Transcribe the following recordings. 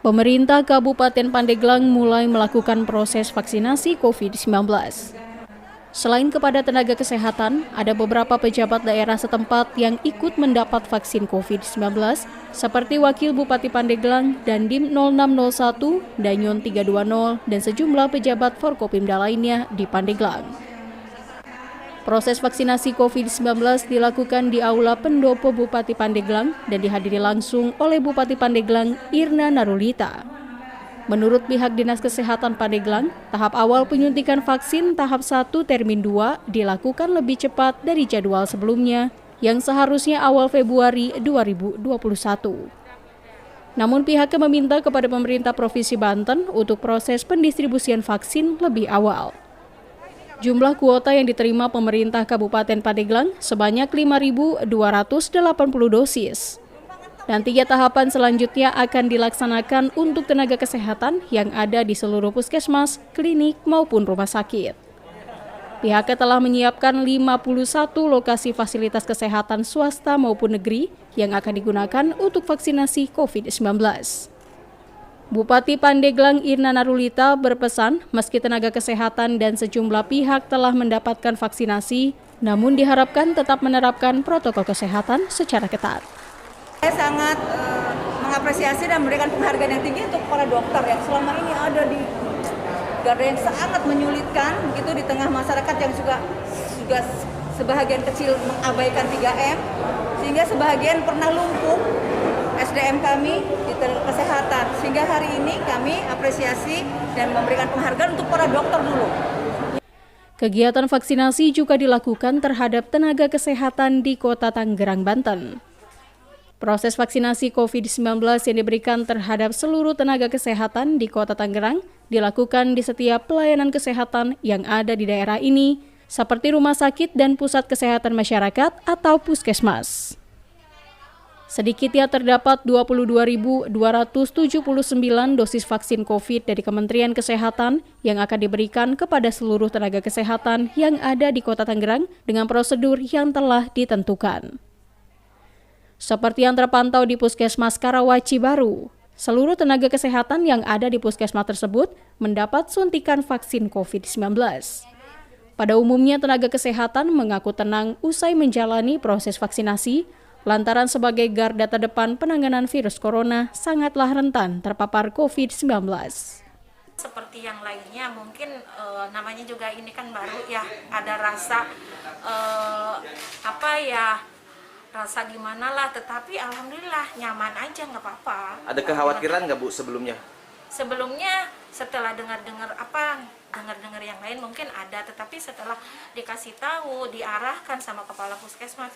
Pemerintah Kabupaten Pandeglang mulai melakukan proses vaksinasi COVID-19. Selain kepada tenaga kesehatan, ada beberapa pejabat daerah setempat yang ikut mendapat vaksin COVID-19, seperti Wakil Bupati Pandeglang, Dandim 0601, Danyon 320, dan sejumlah pejabat Forkopimda lainnya di Pandeglang. Proses vaksinasi COVID-19 dilakukan di Aula Pendopo Bupati Pandeglang dan dihadiri langsung oleh Bupati Pandeglang Irna Narulita. Menurut pihak Dinas Kesehatan Pandeglang, tahap awal penyuntikan vaksin tahap 1 termin 2 dilakukan lebih cepat dari jadwal sebelumnya yang seharusnya awal Februari 2021. Namun pihaknya meminta kepada pemerintah Provinsi Banten untuk proses pendistribusian vaksin lebih awal. Jumlah kuota yang diterima pemerintah Kabupaten Pandeglang sebanyak 5.280 dosis. Dan 3 tahapan selanjutnya akan dilaksanakan untuk tenaga kesehatan yang ada di seluruh puskesmas, klinik, maupun rumah sakit. Pihaknya telah menyiapkan 51 lokasi fasilitas kesehatan swasta maupun negeri yang akan digunakan untuk vaksinasi COVID-19. Bupati Pandeglang Irna Narulita berpesan meski tenaga kesehatan dan sejumlah pihak telah mendapatkan vaksinasi, namun diharapkan tetap menerapkan protokol kesehatan secara ketat. Saya sangat mengapresiasi dan memberikan penghargaan yang tinggi untuk para dokter yang selama ini ada di garda yang sangat menyulitkan gitu di tengah masyarakat yang juga sebahagian kecil mengabaikan 3M sehingga sebahagian pernah lumpuh SDM kami di tenaga kesehatan, sehingga hari ini kami apresiasi dan memberikan penghargaan untuk para dokter dulu. Kegiatan vaksinasi juga dilakukan terhadap tenaga kesehatan di Kota Tangerang, Banten. Proses vaksinasi COVID-19 yang diberikan terhadap seluruh tenaga kesehatan di Kota Tangerang dilakukan di setiap pelayanan kesehatan yang ada di daerah ini, seperti rumah sakit dan pusat kesehatan masyarakat atau puskesmas. Sedikitnya terdapat 22.279 dosis vaksin COVID dari Kementerian Kesehatan yang akan diberikan kepada seluruh tenaga kesehatan yang ada di Kota Tangerang dengan prosedur yang telah ditentukan. Seperti yang terpantau di Puskesmas Karawaci Baru, seluruh tenaga kesehatan yang ada di puskesmas tersebut mendapat suntikan vaksin COVID-19. Pada umumnya tenaga kesehatan mengaku tenang usai menjalani proses vaksinasi, lantaran sebagai garda terdepan penanganan virus corona sangatlah rentan terpapar COVID-19. Seperti yang lainnya mungkin namanya juga ini kan baru ya, ada rasa rasa gimana lah, tetapi alhamdulillah nyaman aja, nggak apa-apa. Ada kekhawatiran nggak Bu sebelumnya? Sebelumnya setelah dengar yang lain mungkin ada, tetapi setelah dikasih tahu, diarahkan sama kepala puskesmas,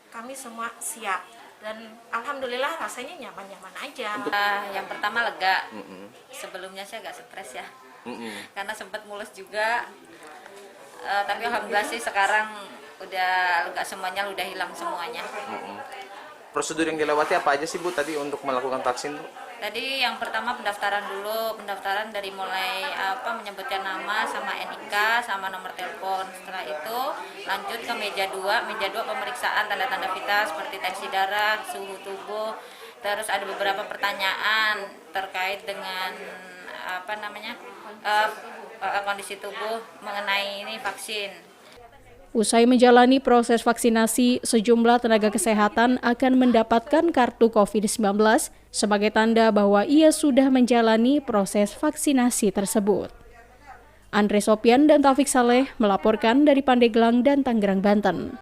kami semua siap dan alhamdulillah rasanya nyaman-nyaman aja. Yang pertama lega. Sebelumnya saya agak stres ya, karena sempat mulus juga. Tapi alhamdulillah sih sekarang udah lega semuanya, udah hilang semuanya. Prosedur yang dilewati apa aja sih Bu tadi untuk melakukan vaksin Bu? Tadi yang pertama pendaftaran dulu, pendaftaran dari mulai menyebutkan nama sama NIK sama nomor telepon. Setelah itu lanjut ke meja 2 pemeriksaan tanda-tanda vital seperti tensi darah, suhu tubuh, terus ada beberapa pertanyaan terkait dengan kondisi tubuh mengenai ini vaksin. Usai menjalani proses vaksinasi, sejumlah tenaga kesehatan akan mendapatkan kartu COVID-19 sebagai tanda bahwa ia sudah menjalani proses vaksinasi tersebut. Andre Sopian dan Taufik Saleh melaporkan dari Pandeglang dan Tangerang, Banten.